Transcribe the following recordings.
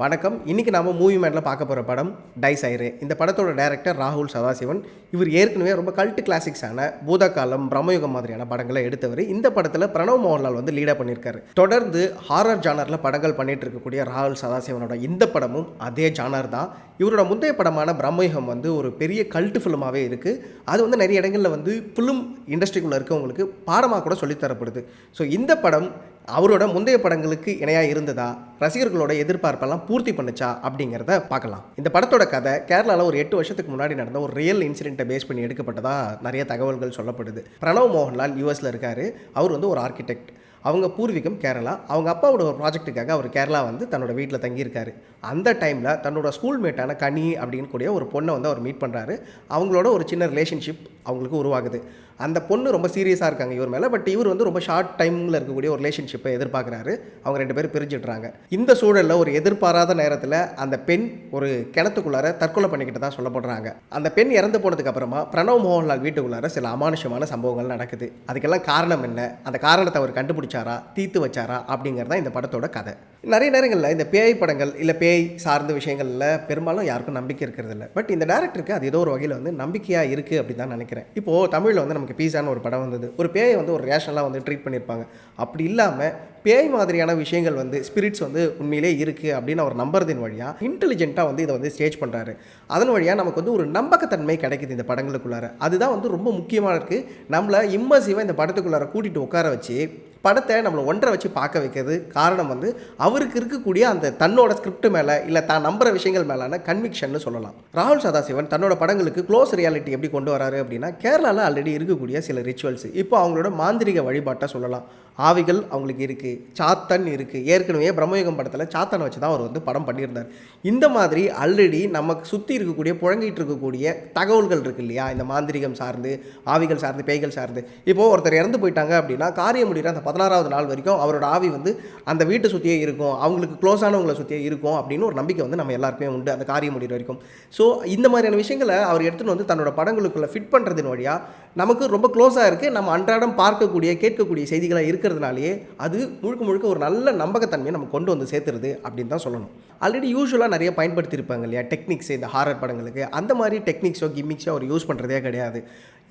வணக்கம். இன்னைக்கு நாம மூவி மேன்ல பார்க்க போற படம் டைசைரே. இந்த படத்தோட டைரக்டர் ராகுல் சதாசிவன். இவர் ஏற்கனவே ரொம்ப கல்ட் கிளாசிக்ஸான பூதகாலம், பிரம்மயுகம் மாதிரியான படங்களை எடுத்தவர். இந்த படத்தில் பிரணவ் மோகன்லால் வந்து லீடாக பண்ணியிருக்காரு. தொடர்ந்து ஹாரர் ஜானரில் படங்கள் பண்ணிட்டு இருக்கக்கூடிய ராகுல் சதாசிவனோட இந்த படமும் அதே ஜானர் தான். இவரோட முந்தைய படமான பிரம்மயுகம் வந்து ஒரு பெரிய கல்ட் ஃபிலிமாகவே இருக்குது. அது வந்து நிறைய இடங்களில் வந்து ஃபிலிம் இண்டஸ்ட்ரிக்குள்ளே இருக்கவங்களுக்கு பாடமாக கூட சொல்லித்தரப்படுது. ஸோ இந்த படம் அவரோட முந்தைய படங்களுக்கு இணையாக இருந்ததா, ரசிகர்களோட எதிர்பார்ப்பெல்லாம் பூர்த்தி பண்ணுச்சா அப்படிங்கிறத பார்க்கலாம். இந்த படத்தோட கதை கேரளாவில் ஒரு 8 வருஷத்துக்கு முன்னாடி நடந்த ஒரு ரியல் இன்சிடென்ட்டை பேஸ் பண்ணி எடுக்கப்பட்டதா நிறைய தகவல்கள் சொல்லப்படுது. பிரணவ் மோகன்லால் யூஎஸில் இருக்கார். அவர் வந்து ஒரு ஆர்கிடெக்ட். அவங்க பூர்வீகம் கேரளா. அவங்க அப்பாவோட ஒரு ப்ராஜெக்ட்டுக்காக அவர் கேரளா வந்து தன்னோட வீட்டில் தங்கியிருக்காரு. அந்த டைமில் தன்னோட ஸ்கூல்மேட்டான கனி அப்படின்னு கூடிய ஒரு பொண்ணை வந்து அவர் மீட் பண்ணுறாரு. அவங்களோட ஒரு சின்ன ரிலேஷன்ஷிப் அவங்களுக்கு உருவாகுது. அந்த பொண்ணு ரொம்ப சீரியஸாக இருக்காங்க இவர் மேலே. பட் இவர் வந்து ரொம்ப ஷார்ட் டைமில் இருக்கக்கூடிய ஒரு ரிலேஷன்ஷிப்பை எதிர்பார்க்குறாரு. அவங்க 2 பேரும் பிரிஞ்சிடுறாங்க. இந்த சூழலில் ஒரு எதிர்பாராத நேரத்தில் அந்த பெண் ஒரு கிணத்துக்குள்ளார தற்கொலை பண்ணிக்கிட்டு தான் சொல்லப்படுறாங்க. அந்த பெண் இறந்து போனதுக்கு அப்புறமா பிரணவ் மோகன்லால் வீட்டுக்குள்ளார சில அமானுஷமான சம்பவங்கள் நடக்குது. அதுக்கெல்லாம் காரணம் என்ன, அந்த காரணத்தை அவர் கண்டுபிடிச்சாரா, தீர்த்து வச்சாரா அப்படிங்கிறதான் இந்த படத்தோட கதை. நிறைய நேரங்களில் இந்த பேய் படங்கள் இல்லை பேய் சார்ந்த விஷயங்களில் பெரும்பாலும் யாருக்கும் நம்பிக்கை இருக்கிறது இல்லை. பட் இந்த டேரக்டருக்கு அது ஏதோ ஒரு வகையில் வந்து நம்பிக்கையாக இருக்குது அப்படி தான் நினைக்கிறேன். இப்போது தமிழில் வந்து நமக்கு பீஸான ஒரு படம் வந்தது. ஒரு பேயை வந்து ஒரு ரேஷனலாக வந்து ட்ரீட் பண்ணியிருப்பாங்க. அப்படி இல்லாமல் பேய் மாதிரியான விஷயங்கள் வந்து ஸ்பிரிட்ஸ் வந்து உண்மையிலே இருக்குது அப்படின்னு அவர் நம்புறதின் வழியாக இன்டெலிஜென்ட்டாக வந்து இதை வந்து ஸ்டேஜ் பண்ணுறாரு. அதன் வழியாக நமக்கு வந்து ஒரு நம்பகத்தன்மை கிடைக்குது இந்த படங்களுக்குள்ளார. அதுதான் வந்து ரொம்ப முக்கியமாக இருக்குது. நம்மளை இம்மர்சிவாக இந்த படத்துக்குள்ளார கூட்டிகிட்டு உட்கார வச்சு படத்தை நம்மளை ஒன்றை வச்சு பார்க்க வைக்கிறது காரணம் வந்து அவருக்கு இருக்கக்கூடிய அந்த தன்னோட ஸ்கிரிப்ட் மேலே இல்லை தான் நம்புகிற விஷயங்கள் மேலான கன்விக்ஷன்னு சொல்லலாம். ராகுல் சதாசிவன் தன்னோட படங்களுக்கு க்ளோஸ் ரியாலிட்டி எப்படி கொண்டு வராரு அப்படின்னா, கேரளாவில் ஆல்ரெடி இருக்கக்கூடிய சில ரிச்சுவல்ஸ் இப்போ அவங்களோட மாந்திரிக வழிபாட்டை சொல்லலாம். ஆவிகள் அவங்களுக்கு இருக்குது, சாத்தன் இருக்குது. ஏற்கனவே பிரம்மயுகம் படத்தில் சாத்தனை வச்சு தான் அவர் வந்து படம் பண்ணியிருந்தார். இந்த மாதிரி ஆல்ரெடி நமக்கு சுற்றி இருக்கக்கூடிய புழங்கிட்டு இருக்கக்கூடிய தகவல்கள் இருக்குது இல்லையா, இந்த மாந்திரிகம் சார்ந்து, ஆவிகள் சார்ந்து, பேய்கள் சார்ந்து. இப்போது ஒருத்தர் இறந்து போயிட்டாங்க அப்படின்னா காரியம் முடிகிற அந்த 16வது நாள் வரைக்கும் அவரோட ஆவி வந்து அந்த வீட்டை சுற்றியே இருக்கும், அவங்களுக்கு க்ளோஸானவங்களை சுற்றியே இருக்கும் அப்படின்னு ஒரு நம்பிக்கை வந்து நம்ம எல்லாருக்குமே உண்டு அந்த காரியம் முடிகிற வரைக்கும். ஸோ இந்த மாதிரியான விஷயங்களை அவர் எடுத்துகிட்டு வந்து தன்னோட படங்களுக்குள்ளே ஃபிட் பண்ணுறதின் வழியாக நமக்கு ரொம்ப க்ளோஸாக இருக்குது. நம்ம அன்றாடம் பார்க்கக்கூடிய கேட்கக்கூடிய செய்திகளாக இருக்கிறதுனாலேயே அது முழுக்க முழுக்க ஒரு நல்ல நம்பகத்தன்மையை நம்ம கொண்டு வந்து சேர்த்துருது அப்படின்னு தான் சொல்லணும். ஆல்ரெடி யூஸ்வலாக நிறைய பயன்படுத்தியிருப்பாங்க இல்லையா டெக்னிக்ஸ் இந்த ஹாரர் படங்களுக்கு. அந்த மாதிரி டெக்னிக்ஸோ கிம்மிக்ஸோ அவர் யூஸ் பண்ணுறதே கிடையாது.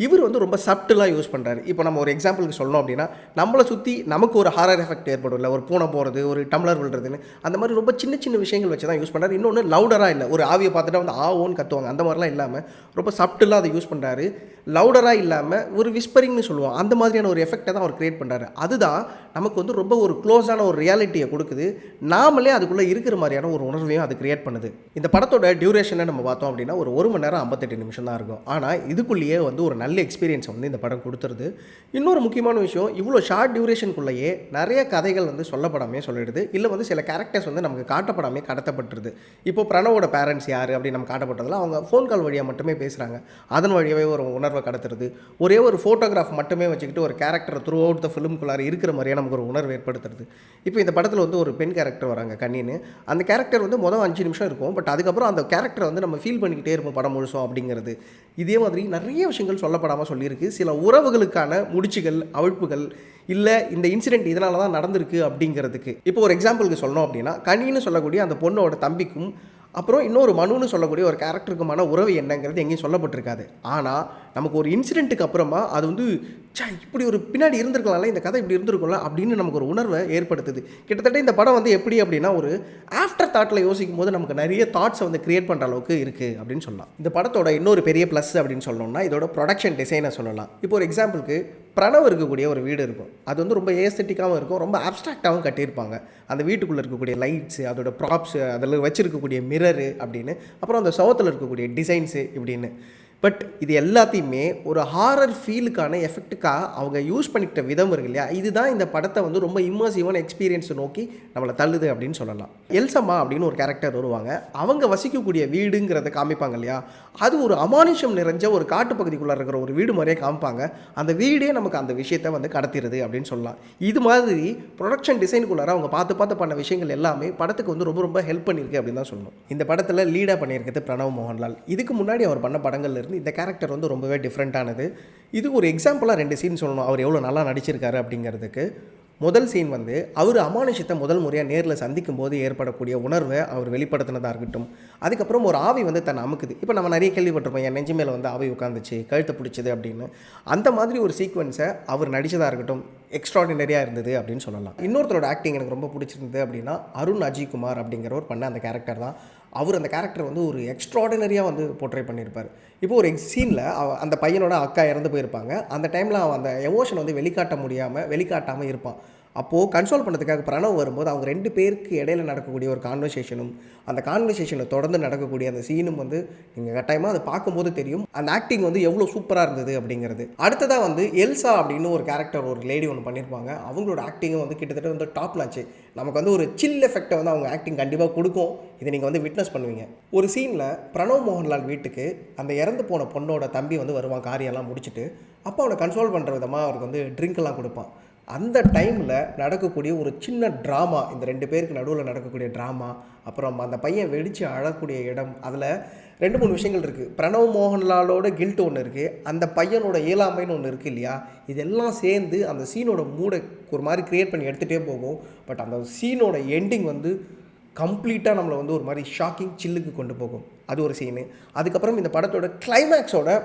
இவர் வந்து ரொம்ப சப்டிலாக யூஸ் பண்ணுறாரு. இப்போ நம்ம ஒரு எக்ஸாம்பிளுக்கு சொல்லணும் அப்படின்னா, நம்மளை சுற்றி நமக்கு ஒரு ஹாரர் எஃபெக்ட் ஏற்படும் இல்லை, ஒரு பூனை போகிறது, ஒரு டம்ளர் விழுறதுன்னு, அந்த மாதிரி ரொம்ப சின்ன சின்ன விஷயங்கள் வச்சு தான் யூஸ் பண்ணுறாரு. இன்னொன்று லவுடராக இல்லை, ஒரு ஆவியை பார்த்துட்டு வந்து ஓன்னு கத்துவாங்க, அந்த மாதிரிலாம் இல்லாமல் ரொம்ப சப்டிலாக அதை யூஸ் பண்ணுறாரு. லவுடராக இல்லாமல் ஒரு விஸ்பரிங்னு சொல்லுவோம், அந்த மாதிரியான ஒரு எஃபெக்டை தான் அவர் கிரியேட் பண்ணுறாரு. அதுதான் நமக்கு வந்து ரொம்ப ஒரு க்ளோஸான ஒரு ரியாலிட்டியை கொடுக்குது. நாமளே அதுக்குள்ளே இருக்கிற மாதிரியான ஒரு உணர்வையும் அது கிரியேட் பண்ணுது. இந்த படத்தோட டியூரேஷனை நம்ம பார்த்தோம் அப்படின்னா ஒரு 1 மணி நேரம் 58 நிமிஷம் தான் இருக்கும். ஆனால் இதுக்குள்ளேயே வந்து ஒரு நல்ல எக்ஸ்பீரியன்ஸ் வந்து இந்த படம் கொடுத்துருது. இன்னொரு முக்கியமான விஷயம், இவ்வளோ ஷார்ட் டியூரேஷனுக்குள்ளேயே நிறைய கதைகள் வந்து சொல்லப்படாமே சொல்லிடுது. இல்லை வந்து சில கேரக்டர்ஸ் வந்து நமக்கு காட்டப்படாமே கடத்தப்பட்டுருது. இப்போ பிரணவோட பேரண்ட்ஸ் யார் அப்படின்னு நம்ம காட்டப்பட்டதில் அவங்க ஃபோன் கால் வழியாக மட்டுமே பேசுகிறாங்க. அதன் வழியாகவே ஒரு உணர்வை கடத்துறது. ஒரே ஒரு ஃபோட்டோகிராஃப் மட்டுமே வச்சுக்கிட்டு ஒரு கேரக்டர் த்ரூ அவுட் த ஃபிலிம்குள்ளார இருக்கிற மாதிரியான நமக்கு ஒரு உணர்வு ஏற்படுத்துறது. இப்போ இந்த படத்தில் வந்து ஒரு பெண் கேரக்டர் வராங்க கண்ணின்னு. அந்த கேரக்டர் வந்து மொதல் 5 நிமிஷம் இருக்கும். பட் அதுக்கப்புறம் அந்த கேரக்டரை வந்து நம்ம ஃபீல் பண்ணிக்கிட்டே இருப்போம் படம் முழுசும் அப்படிங்கிறது. இதே மாதிரி நிறைய விஷயங்கள் சொல்லப்படாமல் சொல்லியிருக்கு. சில உறவுகளுக்கான முடிச்சுகள், அவிழ்ப்புகள், இல்லை இந்த இன்சிடென்ட் இதனால தான் நடந்திருக்கு அப்படிங்கிறதுக்கு. இப்போ ஒரு எக்ஸாம்பிளுக்கு சொல்லணும் அப்படின்னா, கனின்னு சொல்லக்கூடிய அந்த பொண்ணோட தம்பிக்கும் அப்புறம் இன்னொரு மனுன்னு சொல்லக்கூடிய ஒரு கேரக்டருக்குமான உறவு என்னங்கிறது எங்கேயும் சொல்லப்பட்டிருக்காது. ஆனால் நமக்கு ஒரு இன்சிடென்ட்டுக்கு அப்புறமா அது வந்து இப்படி ஒரு பின்னாடி இருந்திருக்கலாம்ல, இந்த கதை இப்படி இருந்திருக்கும்ல அப்படின்னு நமக்கு ஒரு உணர்வை ஏற்படுத்துது. கிட்டத்தட்ட இந்த படம் வந்து எப்படி அப்படின்னா ஒரு ஆஃப்டர் தாட்டில் யோசிக்கும் போது நமக்கு நிறைய தாட்ஸை வந்து கிரியேட் பண்ணுற அளவுக்கு இருக்குது அப்படின்னு சொல்லலாம். இந்த படத்தோட இன்னொரு பெரிய ப்ளஸ் அப்படின்னு சொல்லணும்னா இதோட ப்ரொடக்ஷன் டிசைனை சொல்லலாம். இப்போ ஒரு எக்ஸாம்பிளுக்கு பிரணவ் இருக்கக்கூடிய ஒரு வீடு இருக்கும். அது வந்து ரொம்ப ஏஸ்தட்டிக்காகவும் இருக்கும், ரொம்ப அப்ஸ்ட்ராக்டாகவும் கட்டியிருப்பாங்க. அந்த வீட்டுக்குள்ளே இருக்கக்கூடிய லைட்ஸு, அதோட ப்ராப்ஸு, அதில் வச்சுருக்கக்கூடிய மிரரு அப்படின்னு, அப்புறம் அந்த சவுத்தில் இருக்கக்கூடிய டிசைன்ஸு இப்படின்னு. பட் இது எல்லாத்தையுமே ஒரு ஹாரர் ஃபீலுக்கான எஃபெக்ட்டுக்காக அவங்க யூஸ் பண்ணிக்கிட்ட விதம் இருக்கு இல்லையா, இதுதான் இந்த படத்தை வந்து ரொம்ப இம்மர்சிவான எக்ஸ்பீரியன்ஸை நோக்கி நம்மளை தள்ளுது அப்படின்னு சொல்லலாம். எல்சம்மா அப்படின்னு ஒரு கேரக்டர் வருவாங்க. அவங்க வசிக்கக்கூடிய வீடுங்கிறத காமிப்பாங்க இல்லையா, அது ஒரு அமானுஷம் நிறைஞ்ச ஒரு காட்டுப்பகுதிக்குள்ளே இருக்கிற ஒரு வீடு மாதிரியே காமிப்பாங்க. அந்த வீடே நமக்கு அந்த விஷயத்தை வந்து கடத்திடுது அப்படின்னு சொல்லலாம். இது மாதிரி ப்ரொடக்ஷன் டிசைனுக்குள்ளார அவங்க பார்த்து பண்ண விஷயங்கள் எல்லாமே படத்துக்கு வந்து ரொம்ப ரொம்ப ஹெல்ப் பண்ணியிருக்கு அப்படின்னு தான் சொல்லணும். இந்த படத்தில் லீடாக பண்ணியிருக்கிறது பிரணவ் மோகன்லால். இதுக்கு முன்னாடி அவர் பண்ண படங்கள்ல இருந்து இந்த கேரக்டர் வந்து ரொம்பவே டிஃப்ரெண்ட்டானது. இது ஒரு எக்ஸாம்பிளாக 2 சீன் சொல்லணும் அவர் எவ்வளோ நல்லா நடிச்சிருக்காரு அப்படிங்கிறதுக்கு. முதல் சீன் வந்து அவர் அமானுஷத்தை முதல் முறையாக நேரில் சந்திக்கும் போது ஏற்படக்கூடிய உணர்வை அவர் வெளிப்படுத்தினதாக இருக்கட்டும். அதுக்கப்புறம் ஒரு ஆவி வந்து தன்னை அமுக்குது. இப்போ நம்ம நிறைய கேள்விப்பட்டிருப்போம், என் நெஞ்சு மேலே வந்து ஆவி உட்காந்துச்சு, கழுத்தை பிடிச்சது அப்படின்னு. அந்த மாதிரி ஒரு சீக்வன்ஸை அவர் நடித்ததாக இருக்கட்டும் எக்ஸ்ட்ராடினரியாக இருந்தது அப்படின்னு சொல்லலாம். இன்னொருத்தரோட ஆக்டிங் எனக்கு ரொம்ப பிடிச்சிருந்தது அப்படின்னா அருண் அஜய்குமார் அப்படிங்கிறவர் பண்ண அந்த கேரக்டர் தான். அவர் அந்த கேரக்டர் வந்து ஒரு எக்ஸ்ட்ராடினரியாக வந்து போர்ட்ரே பண்ணியிருப்பார். இப்போ ஒரு சீனில் அந்த பையனோட அக்கா இறந்து போயிருப்பாங்க. அந்த டைமில் அவன் அந்த எமோஷன் வந்து வெளிக்காட்டாமல் இருப்பான். அப்போது கன்சோல் பண்ணுறதுக்காக பிரணவ் வரும்போது அவங்க 2 பேருக்கு இடையில நடக்கக்கூடிய ஒரு கான்வர்சேஷனும், அந்த கான்வர்சேஷனில் தொடர்ந்து நடக்கக்கூடிய அந்த சீனும் வந்து நீங்கள் கட்டாயமாக அதை பார்க்கும்போது தெரியும் அந்த ஆக்டிங் வந்து எவ்வளோ சூப்பராக இருந்தது அப்படிங்கிறது. அடுத்ததாக வந்து எல்சா அப்படின்னு ஒரு கேரக்டர் ஒரு லேடி ஒன்று பண்ணியிருப்பாங்க. அவங்களோட ஆக்டிங்கும் வந்து கிட்டத்தட்ட வந்து டாப் நாச்சு. நமக்கு வந்து ஒரு சில் எஃபெக்டை வந்து அவங்க ஆக்டிங் கண்டிப்பாக கொடுக்கும். இதை நீங்கள் வந்து விட்னஸ் பண்ணுவீங்க. ஒரு சீனில் பிரணவ் மோகன்லால் வீட்டுக்கு அந்த இறந்து போன பொண்ணோட தம்பி வந்து வருவான் காரியெல்லாம் முடிச்சுட்டு. அப்போ அவனை கன்சோல் பண்ணுற விதமாக அவருக்கு வந்து ட்ரிங்க்லாம் கொடுப்பான். அந்த டைமில் நடக்கக்கூடிய ஒரு சின்ன ட்ராமா, இந்த 2 பேருக்கு நடுவில் நடக்கக்கூடிய ட்ராமா, அப்புறம் அந்த பையன் வெடித்து அழக்கூடிய இடம், அதில் 2-3 விஷயங்கள் இருக்குது. பிரணவ் மோகன்லாலோட கில்ட் ஒன்று இருக்குது, அந்த பையனோட இயலாமைன்னு ஒன்று இருக்குது இல்லையா. இதெல்லாம் சேர்ந்து அந்த சீனோட மூடை ஒரு மாதிரி க்ரியேட் பண்ணி எடுத்துகிட்டே போகும். பட் அந்த சீனோட எண்டிங் வந்து கம்ப்ளீட்டாக நம்மளை வந்து ஒரு மாதிரி ஷாக்கிங் சில்லுக்கு கொண்டு போகும். அது ஒரு சீனு. அதுக்கப்புறம் இந்த படத்தோட கிளைமேக்ஸோட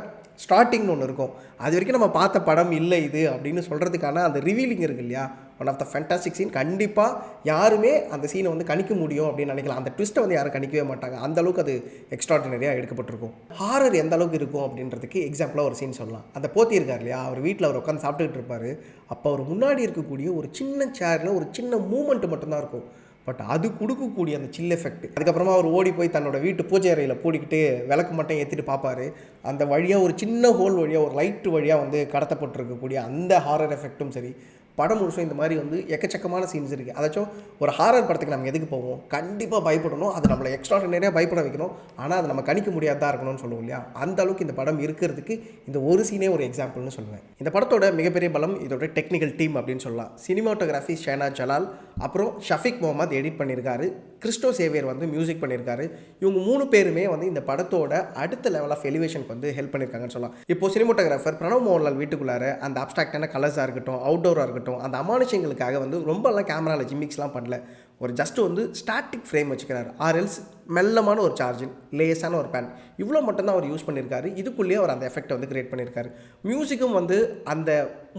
ஸ்டார்டிங்னு ஒன்று இருக்கும். அது வரைக்கும் நம்ம பார்த்த படம் இல்லை இது அப்படின்னு சொல்கிறதுக்கான அந்த ரிவீலிங் இருக்குது இல்லையா, one of the fantastic scene. கண்டிப்பாக யாருமே அந்த சீனை வந்து கணிக்க முடியும் அப்படின்னு நினைக்கலாம். அந்த ட்விஸ்ட்டை வந்து யாரும் கணிக்கவே மாட்டாங்க. அந்தளவுக்கு அது எக்ஸ்ட்ராடினரியாக எடுக்கப்பட்டிருக்கும். ஹாரர் எந்த அளவுக்கு இருக்கும் அப்படின்றதுக்கு எக்ஸாம்பிளாக ஒரு சீன் சொல்லலாம். அந்த போத்தி இருக்கார் இல்லையா, அவர் வீட்டில் அவர் உட்காந்து சாப்பிட்டுக்கிட்டு இருப்பார். அப்போ அவர் முன்னாடி இருக்கக்கூடிய ஒரு சின்ன சேரில் ஒரு சின்ன மூமெண்ட்டு மட்டும்தான் இருக்கும். பட் அது கொடுக்கக்கூடிய அந்த சில் எஃபெக்ட். அதுக்கப்புறமா அவர் ஓடி போய் தன்னோட வீட்டு பூஜை அறையில் போடிக்கிட்டு விளக்கு மட்டும் ஏற்றிட்டு பார்ப்பார். அந்த வழியாக ஒரு சின்ன ஹோல் வழியாக ஒரு லைட்டு வழியாக வந்து கடத்தப்பட்டிருக்கக்கூடிய அந்த ஹாரர் எஃபெக்ட்டும் சரி, படம் முழுசும் இந்த மாதிரி வந்து எக்கச்சக்கமான சீன்ஸ் இருக்குது. அதாச்சும் ஒரு ஹாரர் படத்துக்கு நம்ம எதுக்கு போவோம், கண்டிப்பாக பயப்படணும், அது நம்மளை எக்ஸ்ட்ராடினரியாக பயப்பட வைக்கணும், ஆனால் அதை நம்ம கணிக்க முடியாததாக இருக்கணும்னு சொல்லுவோம் இல்லையா. அந்த அளவுக்கு இந்த படம் இருக்கிறதுக்கு இந்த ஒரு சீனே ஒரு எக்ஸாம்பிள்னு சொல்லுவேன். இந்த படத்தோட மிகப்பெரிய பலம் இதோட டெக்னிக்கல் டீம் அப்படின்னு சொல்லலாம். சினிமாட்டோகிராஃபி ஷேனா ஜலால், அப்புறம் ஷஃபிக் முகமது எடிட் பண்ணியிருக்காரு, கிறிஸ்டோ சேவியர் வந்து மியூசிக் பண்ணியிருக்காரு. இவங்க 3 பேருமே வந்து இந்த படத்தோட அடுத்த லெவல் ஆஃப் எலிவேஷனுக்கு வந்து ஹெல்ப் பண்ணியிருக்காங்கன்னு சொல்லலாம். இப்போ சினிமாட்டோகிராஃபர் பிரணவ் மோகன்லால் வீட்டுக்குள்ளார அந்த அப்ஸ்ட்ராக்டான கலர்ஸாக இருக்கட்டும், அவுட்டோராக இருக்கட்டும், அந்த அமானுஷங்களுக்காக வந்து ரொம்பலாம் கேமராவில் ஜிம்மிக்ஸ்லாம் பண்ணல. ஒரு ஜஸ்ட் வந்து ஸ்டாட்டிக் ஃப்ரேம் வச்சுக்கிறாரு, ஆர்எல்ஸ் மெல்லமான ஒரு சார்ஜிங், லேஸான ஒரு பேன், இவ்வளோ மட்டும்தான் அவர் யூஸ் பண்ணியிருக்காரு. இதுக்குள்ளேயே அவர் அந்த எஃபெக்டை வந்து கிரியேட் பண்ணியிருக்காரு. மியூசிக்கும் வந்து அந்த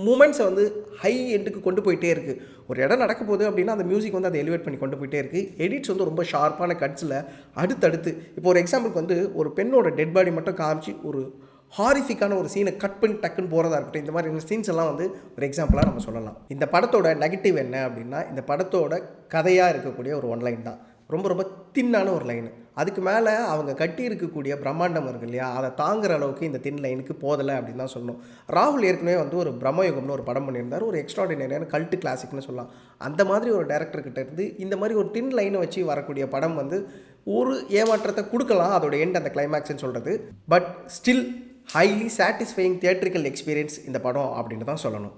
மூமெண்ட்ஸை வந்து ஹை எண்டுக்கு கொண்டு போயிட்டே இருக்குது. ஒரு இடம் நடக்க போகுது அப்படின்னா அந்த மியூசிக் வந்து அதை எலிவேட் பண்ணி கொண்டு போயிட்டே இருக்குது. எடிட்ஸ் வந்து ரொம்ப ஷார்ப்பான கட்ஸில் அடுத்தடுத்து. இப்போ ஒரு எக்ஸாம்பிளுக்கு வந்து ஒரு பெண்ணோட டெட் பாடி மட்டும் காமிச்சு ஒரு ஹாரிஃபிக்கான ஒரு சீனை கட் பண்ணி டக்குன்னு போகிறதா இருக்கட்டும், இந்த மாதிரி சீன்ஸ் எல்லாம் வந்து ஒரு எக்ஸாம்பிளாக நம்ம சொல்லலாம். இந்த படத்தோட நெகட்டிவ் என்ன அப்படின்னா, இந்த படத்தோட கதையாக இருக்கக்கூடிய ஒரு ஒன்லைன் தான், ரொம்ப ரொம்ப தின்னான ஒரு லைனு. அதுக்கு மேலே அவங்க கட்டி இருக்கக்கூடிய பிரம்மாண்டம் இருக்கு இல்லையா, அதை தாங்குற அளவுக்கு இந்த தின் லைனுக்கு போதலை அப்படின்னு தான் சொல்லணும். ராகுல் ஏற்கனவே வந்து ஒரு பிரம்மயுகம்னு ஒரு படம் பண்ணியிருந்தார், ஒரு எக்ஸ்ட்ராடினரியான கல்ட்டு கிளாசிக்னு சொல்லலாம். அந்த மாதிரி ஒரு டைரக்டர்கிட்ட இருந்து இந்த மாதிரி ஒரு தின் லைனை வச்சு வரக்கூடிய படம் வந்து ஒரு ஏமாற்றத்தை கொடுக்கலாம், அதோட எண்ட் அந்த கிளைமேக்ஸ்ன்னு சொல்கிறது. But still highly satisfying theatrical experience இந்த படம் அப்படின்னு தான் சொல்லணும்.